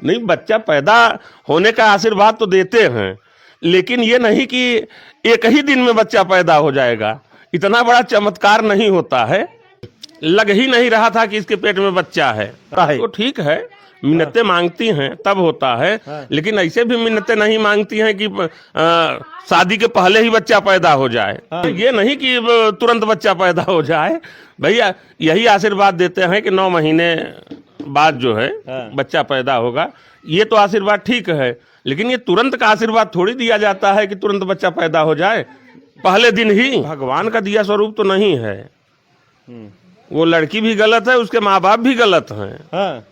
नहीं, बच्चा पैदा होने का आशीर्वाद तो देते हैं, लेकिन ये नहीं कि एक ही दिन में बच्चा पैदा हो जाएगा, इतना बड़ा चमत्कार नहीं होता है। लग ही नहीं रहा था कि इसके पेट में बच्चा है। तो ठीक है, मिन्नतें मांगती हैं तब होता है, लेकिन ऐसे भी मिन्नतें नहीं मांगती हैं कि शादी के पहले ही बच्चा पैदा हो जाए। ये नहीं कि तुरंत बच्चा पैदा हो जाए। भैया यही आशीर्वाद देते हैं कि 9 महीने बाद जो है बच्चा पैदा होगा। ये तो आशीर्वाद ठीक है, लेकिन ये तुरंत का आशीर्वाद थोड़ी दिया जाता है कि तुरंत बच्चा पैदा हो जाए, पहले दिन ही। भगवान का दिया स्वरूप तो नहीं है। वो लड़की भी गलत है, उसके माँ बाप भी गलत हैं।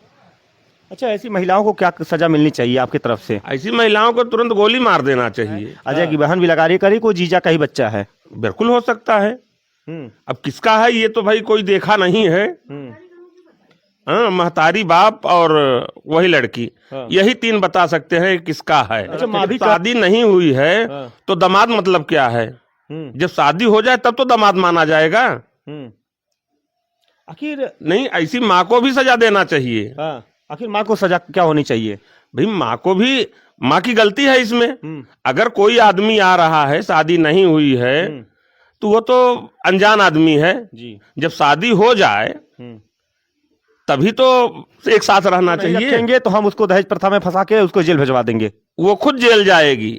अच्छा, ऐसी महिलाओं को क्या सजा मिलनी चाहिए आपकी तरफ से? ऐसी महिलाओं को तुरंत गोली मार देना चाहिए। अजय की बहन भी लगा रही करी कोई जीजा का ही बच्चा है। बिल्कुल हो सकता है। अब किसका है ये तो भाई कोई देखा नहीं है। हाँ, महतारी बाप और वही लड़की, यही 3 बता सकते हैं किसका है। अच्छा, माँ भी शादी नहीं हुई है तो दामाद मतलब क्या है? जब शादी हो जाए तब तो दामाद माना जाएगा। आखिर नहीं, ऐसी माँ को भी सजा देना चाहिए। आखिर माँ को सजा क्या होनी चाहिए? भाई माँ को भी, माँ की गलती है इसमें। अगर कोई आदमी आ रहा है, शादी नहीं हुई है, तो वो तो अनजान आदमी है जी। जब शादी हो जाए तभी तो एक साथ रहना चाहिए। रखेंगे तो हम उसको दहेज प्रथा में फंसा के उसको जेल भिजवा देंगे। वो खुद जेल जाएगी।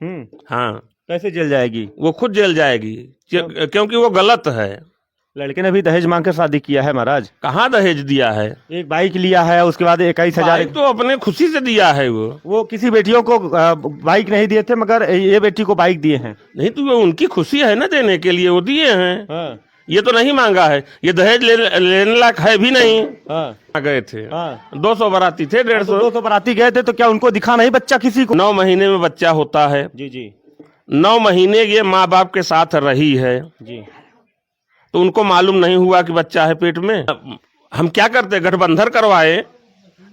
हाँ, कैसे जेल जाएगी? वो खुद जेल जाएगी क्योंकि वो गलत है। लड़के ने भी दहेज मांग कर शादी किया है महाराज। कहाँ दहेज दिया है? एक बाइक लिया है, उसके बाद 21,000 तो अपने खुशी से दिया है। वो किसी बेटियों को बाइक नहीं दिए थे, मगर ये बेटी को बाइक दिए हैं। नहीं तो वो उनकी खुशी है ना, देने के लिए वो दिए हैं। ये तो नहीं मांगा है, ये दहेज लेने लायक है भी नहीं। गए थे 200 बाराती थे, 150 200 बाराती गए थे, तो क्या उनको दिखा नहीं बच्चा किसी को? 9 महीने में बच्चा होता है जी जी। 9 महीने ये माँ बाप के साथ रही है जी, तो उनको मालूम नहीं हुआ कि बच्चा है पेट में। हम क्या करते, गठबंधन करवाए।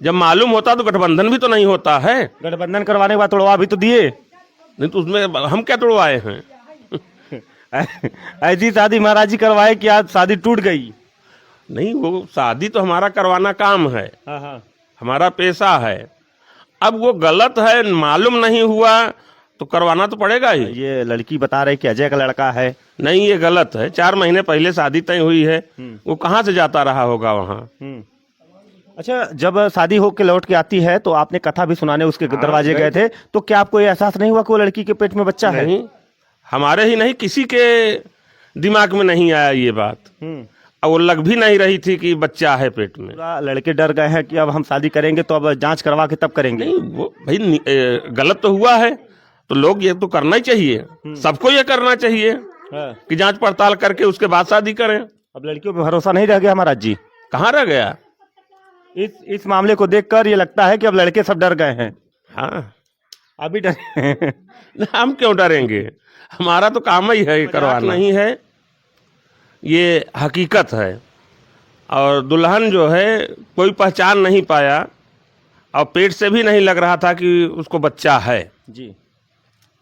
जब मालूम होता तो गठबंधन भी तो नहीं होता है। गठबंधन करवाने के बाद तोड़वा भी तो दिए। नहीं तो उसमें हम क्या तोड़वाए हैं? ऐसी शादी महाराज जी करवाए कि आज शादी टूट गई। नहीं, वो शादी तो हमारा करवाना काम है, हमारा पेशा है। अब वो गलत है, मालूम नहीं हुआ तो करवाना तो पड़ेगा ही। ये लड़की बता रही कि अजय का लड़का है। नहीं, ये गलत है। 4 महीने पहले शादी तय हुई है, वो कहाँ से जाता रहा होगा वहाँ। अच्छा, जब शादी होके लौट के आती है तो आपने कथा भी सुनाने उसके दरवाजे गए थे, तो क्या आपको ये एहसास नहीं हुआ कि वो लड़की के पेट में बच्चा है? नहीं, हमारे ही नहीं, किसी के दिमाग में नहीं आया ये बात। और वो लग भी नहीं रही थी कि बच्चा है पेट में। लड़के डर गए हैं कि अब हम शादी करेंगे तो अब जांच करवा के तब करेंगे। नहीं, वो भाई गलत तो हुआ है तो लोग ये तो करना ही चाहिए, सबको ये करना चाहिए कि जांच पड़ताल करके उसके बाद शादी करें। अब लड़कियों पे भरोसा नहीं रह गया महाराज जी। कहाँ रह गया? इस मामले को देखकर ये लगता है कि अब लड़के सब डर गए हैं। हाँ, अभी डर हम क्यों डरेंगे? हमारा तो काम ही है, ये करवाना नहीं है, ये हकीकत है। और दुल्हन जो है कोई पहचान नहीं पाया और पेट से भी नहीं लग रहा था कि उसको बच्चा है जी,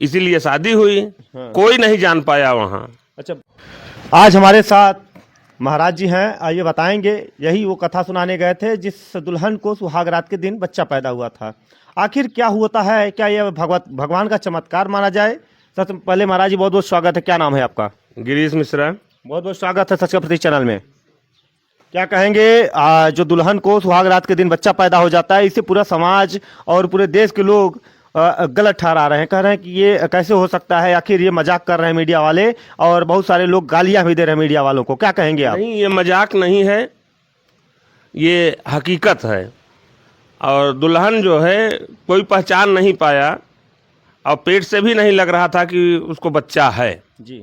इसीलिए शादी हुई। कोई नहीं जान पाया वहाँ। अच्छा, आज हमारे साथ महाराज जी हैं, आइए बताएंगे। यही वो कथा सुनाने गए थे जिस दुल्हन को सुहागरात के दिन बच्चा पैदा हुआ था। आखिर क्या होता है, क्या यह भगवान का चमत्कार माना जाए? सबसे पहले महाराज जी बहुत बहुत स्वागत है। क्या नाम है आपका? गिरीश मिश्रा। बहुत बहुत स्वागत है सच का प्रतीक चैनल में। क्या कहेंगे, जो दुल्हन को सुहागरात के दिन बच्चा पैदा हो जाता है, इससे पूरा समाज और पूरे देश के लोग गलत ठहरा रहे हैं, कह रहे हैं कि ये कैसे हो सकता है, आखिर ये मजाक कर रहे हैं मीडिया वाले, और बहुत सारे लोग गालियां भी दे रहे हैं मीडिया वालों को। क्या कहेंगे आप? नहीं, ये मजाक नहीं है, ये हकीकत है। और दुल्हन जो है कोई पहचान नहीं पाया और पेट से भी नहीं लग रहा था कि उसको बच्चा है जी,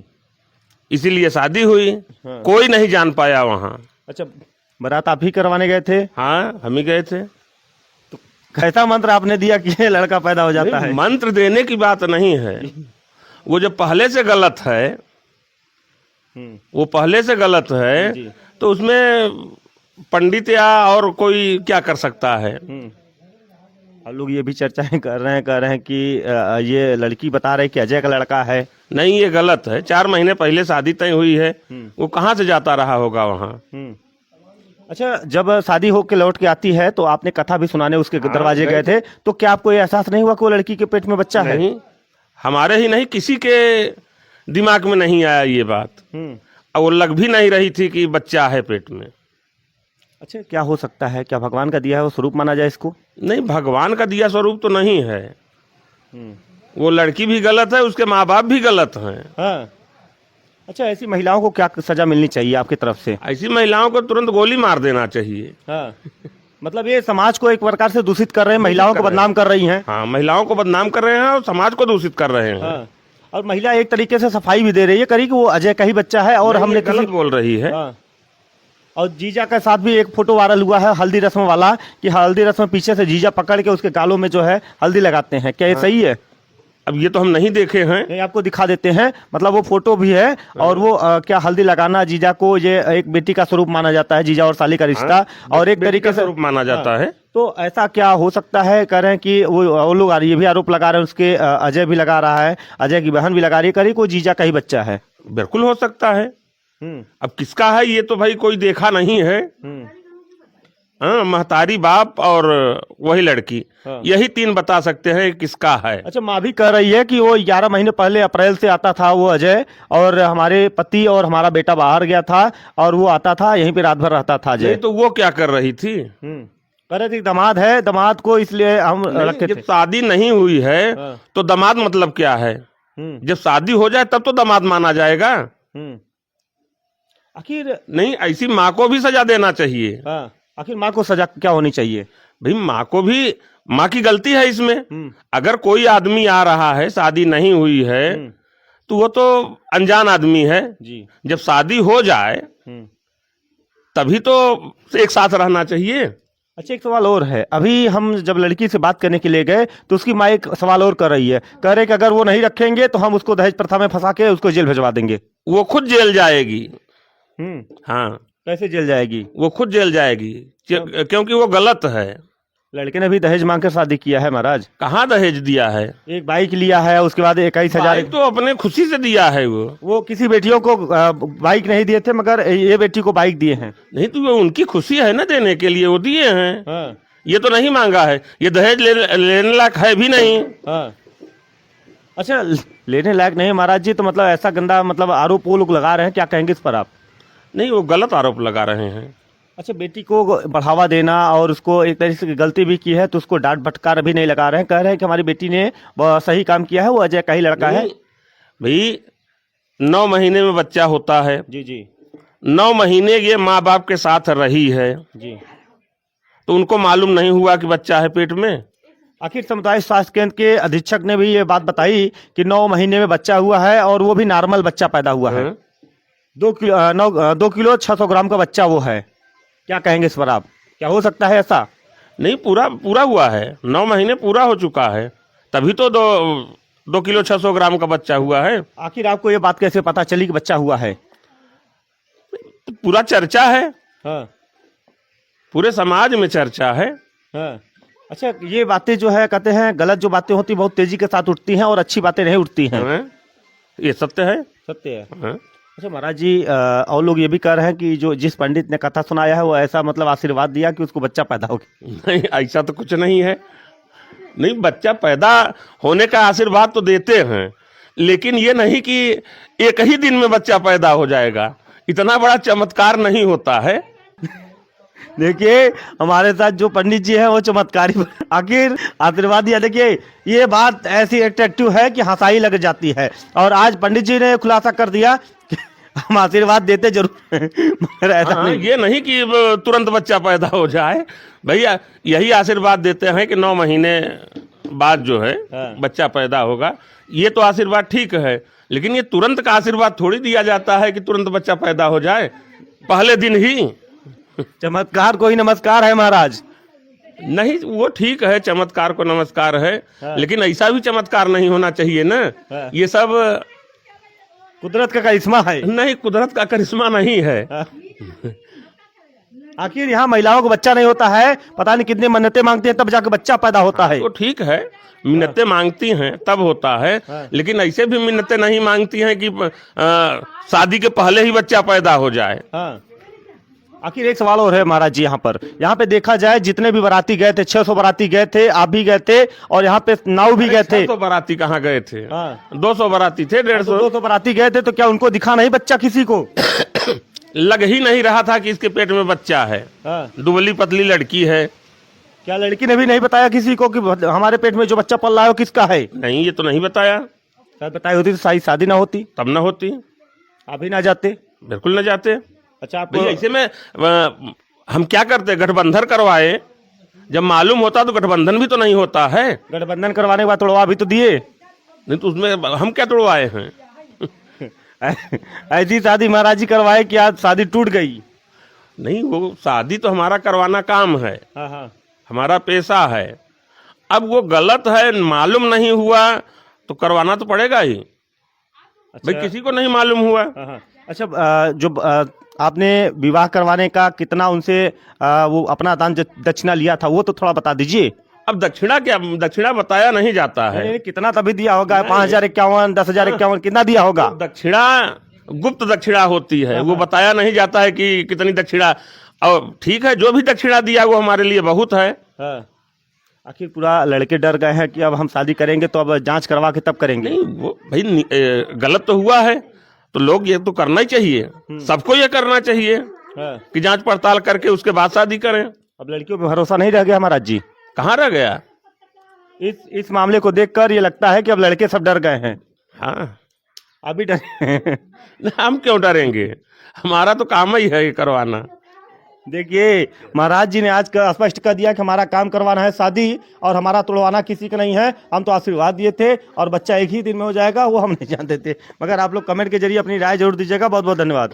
इसीलिए शादी हुई। कोई नहीं जान पाया वहाँ। अच्छा, बारात आप ही करवाने गए थे? हाँ, हम ही गए थे। तो कैसा मंत्र आपने दिया कि ये लड़का पैदा हो जाता है? मंत्र देने की बात नहीं है, वो जो पहले से गलत है, वो पहले से गलत है, तो उसमें पंडित या और कोई क्या कर सकता है। और लोग ये भी चर्चाएं कर रहे हैं कि ये लड़की बता रही कि अजय का लड़का है। नहीं, ये गलत है। 4 महीने पहले शादी तय हुई है, वो कहाँ से जाता रहा होगा वहाँ। अच्छा, जब शादी होके लौट के आती है तो आपने कथा भी सुनाने उसके दरवाजे गए थे, तो क्या आपको ये एहसास नहीं हुआ कि वो लड़की के पेट में बच्चा है? नहीं, हमारे ही नहीं, किसी के दिमाग में नहीं आया ये बात। और वो लग भी नहीं रही थी कि बच्चा है पेट में। अच्छा, क्या हो सकता है? क्या भगवान का दिया है वो स्वरूप माना जाए इसको? नहीं, भगवान का दिया स्वरूप तो नहीं है। वो लड़की भी गलत है, उसके माँ बाप भी गलत हैं। हाँ। अच्छा, ऐसी महिलाओं को क्या सजा मिलनी चाहिए आपकी तरफ से? ऐसी महिलाओं को तुरंत गोली मार देना चाहिए। हाँ। मतलब ये समाज को एक प्रकार से दूषित कर रहे हैं, महिलाओं को बदनाम कर रही हैं। हाँ, महिलाओं को बदनाम कर रहे हैं और समाज को दूषित कर रहे हैं। हाँ। और महिला एक तरीके से सफाई भी दे रही है करी कि वो अजय का ही बच्चा है और हमने गलत बोल रही है। हाँ। और जीजा के साथ भी एक फोटो वायरल हुआ है हल्दी रस्म वाला, कि हल्दी रस्म में पीछे से जीजा पकड़ के उसके गालों में जो है हल्दी लगाते हैं। क्या ये सही है? अब ये तो हम नहीं देखे हैं। नहीं, आपको दिखा देते हैं। मतलब वो फोटो भी है और वो क्या हल्दी लगाना जीजा को ये एक बेटी का स्वरूप माना जाता है, जीजा और साली का रिश्ता। और एक तरीके से स्वरूप माना जाता है। तो ऐसा क्या हो सकता है? कह रहे हैं कि वो लोग ये भी आरोप लगा रहे हैं, उसके अजय भी लगा रहा है, अजय की बहन भी लगा रही है, करी को जीजा का ही बच्चा है। बिल्कुल हो सकता है। अब किसका है ये तो भाई कोई देखा नहीं है। हाँ, महतारी बाप और वही लड़की, यही तीन बता सकते हैं किसका है। अच्छा, माँ भी कह रही है कि वो 11 महीने पहले अप्रैल से आता था वो अजय, और हमारे पति और हमारा बेटा बाहर गया था और वो आता था यहीं पे रात भर रहता था अजय। तो वो क्या कर रही थी? कह रहे थे दामाद है, दामाद को इसलिए हम रखे थे। जब शादी नहीं हुई है तो दामाद मतलब क्या है? जब शादी हो जाए तब तो दामाद माना जाएगा। आखिर नहीं, ऐसी माँ को भी सजा देना चाहिए। आखिर माँ को सजा क्या होनी चाहिए? भाई माँ को भी, माँ की गलती है इसमें। अगर कोई आदमी आ रहा है, शादी नहीं हुई है, तो वो तो अनजान आदमी है जी। जब शादी हो जाए तभी तो एक साथ रहना चाहिए। अच्छा, एक सवाल और है। अभी हम जब लड़की से बात करने के लिए गए तो उसकी माँ एक सवाल और कर रही है, कह रहे कि अगर वो नहीं रखेंगे तो हम उसको दहेज प्रथा में फंसा के उसको जेल भिजवा देंगे। वो खुद जेल जाएगी। हाँ, कैसे जेल जाएगी? वो खुद जेल जाएगी क्योंकि वो गलत है। लड़के ने भी दहेज मांग कर शादी किया है महाराज। कहाँ दहेज दिया है? एक बाइक लिया है, उसके बाद 21,000। बाइक तो अपने खुशी से दिया है। वो किसी बेटियों को बाइक नहीं दिए थे, मगर ये बेटी को बाइक दिए हैं। नहीं तो वो उनकी खुशी है ना, देने के लिए वो दिए हैं। ये तो नहीं मांगा है, ये दहेज लेने लायक है भी नहीं। अच्छा, लेने लायक नहीं महाराज जी, तो मतलब ऐसा गंदा मतलब आरोप वो लोग लगा रहे हैं, क्या कहेंगे इस पर आप? नहीं, वो गलत आरोप लगा रहे हैं। अच्छा, बेटी को बढ़ावा देना और उसको एक तरीके से गलती भी की है तो उसको डांट फटकार भी नहीं लगा रहे हैं, कह रहे हैं कि हमारी बेटी ने सही काम किया है, वो अजय का ही लड़का है। भाई 9 महीने में बच्चा होता है। जी जी। 9 महीने ये माँ बाप के साथ रही है जी, तो उनको मालूम नहीं हुआ कि बच्चा है पेट में? आखिर सामुदायिक स्वास्थ्य केंद्र के अधीक्षक ने भी ये बात बताई कि 9 महीने में बच्चा हुआ है और वो भी नॉर्मल बच्चा पैदा हुआ है। 2 किलो 600 ग्राम का बच्चा वो है। क्या कहेंगे इस पर आप? क्या हो सकता है ऐसा? नहीं, पूरा हुआ है। 9 महीने पूरा हो चुका है, तभी तो 2 किलो 600 ग्राम का बच्चा हुआ है। आखिर आपको ये बात कैसे पता चली कि बच्चा हुआ है? पूरा चर्चा है। हाँ। पूरे समाज में चर्चा है। हाँ। अच्छा, ये बातें जो है कहते हैं गलत जो बातें होती बहुत तेजी के साथ उठती हैं और अच्छी बातें नहीं उठती हैं। ये सत्य है। सत्य है। अच्छा महाराज जी, और लोग ये भी कह रहे हैं कि जो जिस पंडित ने कथा सुनाया है वो ऐसा मतलब आशीर्वाद दिया कि उसको बच्चा पैदा हो गया। नहीं, ऐसा तो कुछ नहीं है। नहीं, बच्चा पैदा होने का आशीर्वाद तो देते हैं, लेकिन ये नहीं कि एक ही दिन में बच्चा पैदा हो जाएगा। इतना बड़ा चमत्कार नहीं होता है। देखिए, हमारे साथ जो पंडित जी हैं वो चमत्कारी आखिर आशीर्वाद दिया। देखिए, ये बात ऐसी अट्रैक्टिव है कि हंसाई लग जाती है, और आज पंडित जी ने खुलासा कर दिया कि हम आशीर्वाद देते जरूर हैं, मगर ऐसा नहीं। ये नहीं कि तुरंत बच्चा पैदा हो जाए। भैया यही आशीर्वाद देते हैं कि 9 महीने बाद जो है बच्चा पैदा होगा। ये तो आशीर्वाद ठीक है, लेकिन ये तुरंत का आशीर्वाद थोड़ी दिया जाता है कि तुरंत बच्चा पैदा हो जाए, पहले दिन ही। चमत्कार को ही नमस्कार है महाराज। नहीं, वो ठीक है, चमत्कार को नमस्कार है। लेकिन ऐसा भी चमत्कार नहीं होना चाहिए ना। ये सब कुदरत का करिश्मा है। नहीं, कुदरत का करिश्मा नहीं है। आखिर यहाँ महिलाओं को बच्चा नहीं होता है, पता नहीं कितनी मन्नतें मांगती हैं तब जाकर बच्चा पैदा होता है। तो ठीक है, मिन्नतें मांगती हैं तब होता है, लेकिन ऐसे भी मिन्नतें नहीं मांगती हैं कि शादी के पहले ही बच्चा पैदा हो जाए। आखिर एक सवाल और है महाराज जी, यहाँ पे देखा जाए जितने भी बाराती गए थे, 600 बाराती गए थे, आप भी गए थे और यहाँ पे नाव भी गए थे। 600 बाराती कहाँ गए थे? हाँ। 200 बाराती थे, 150। 200 बाराती गए थे, तो क्या उनको दिखा नहीं बच्चा किसी को? लग ही नहीं रहा था कि इसके पेट में बच्चा है। हाँ। दुबली पतली लड़की है। क्या लड़की ने भी नहीं बताया किसी को कि हमारे पेट में जो बच्चा पल रहा है वो किसका है? नहीं, ये तो नहीं बताया। शायद बताई होती तो शादी ना होती, तब न होती। आप ही ना जाते। बिल्कुल न जाते। अच्छा, आप भाई ऐसे में हम क्या करते, गठबंधन करवाए। जब मालूम होता तो गठबंधन भी तो नहीं होता है। गठबंधन करवाने के बाद तोड़वा भी तो दिए। नहीं तो उसमें हम क्या तोड़वाए हैं? ऐसी शादी महाराज जी करवाए कि आज शादी टूट गई। नहीं, वो शादी तो हमारा करवाना काम है, हाँ हाँ। हमारा पेशा है। अब वो गलत है, मालूम नहीं हुआ तो करवाना तो पड़ेगा ही। अच्छा। भाई किसी को नहीं मालूम हुआ। हाँ हाँ। अच्छा, आपने विवाह करवाने का कितना उनसे वो अपना दान दक्षिणा लिया था, वो तो थोड़ा बता दीजिए। अब दक्षिणा क्या, दक्षिणा बताया नहीं जाता है। नहीं, कितना तभी दिया होगा? 5,051, 10,051 कितना दिया होगा? दक्षिणा गुप्त दक्षिणा होती है, वो बताया नहीं जाता है कि कितनी दक्षिणा। और ठीक है, जो भी दक्षिणा दिया वो हमारे लिए बहुत है। हाँ। आखिर पूरा लड़के डर गए हैं कि अब हम शादी करेंगे तो अब जांच करवा के तब करेंगे। नहीं, वो भाई गलत तो हुआ है तो लोग ये तो करना ही चाहिए, सबको ये करना चाहिए। हाँ। कि जांच पड़ताल करके उसके बाद शादी करें। अब लड़कियों पे भरोसा नहीं रह गया महाराज जी। कहाँ रह गया? इस मामले को देखकर ये लगता है कि अब लड़के सब डर गए हैं। हाँ, अभी डर हम क्यों डरेंगे? हमारा तो काम ही है ये करवाना। देखिए, महाराज जी ने आज स्पष्ट कर दिया कि हमारा काम करवाना है शादी, और हमारा तोड़वाना किसी का नहीं है। हम तो आशीर्वाद दिए थे और बच्चा एक ही दिन में हो जाएगा वो हम नहीं जानते थे। मगर आप लोग कमेंट के जरिए अपनी राय जरूर दीजिएगा। बहुत बहुत धन्यवाद।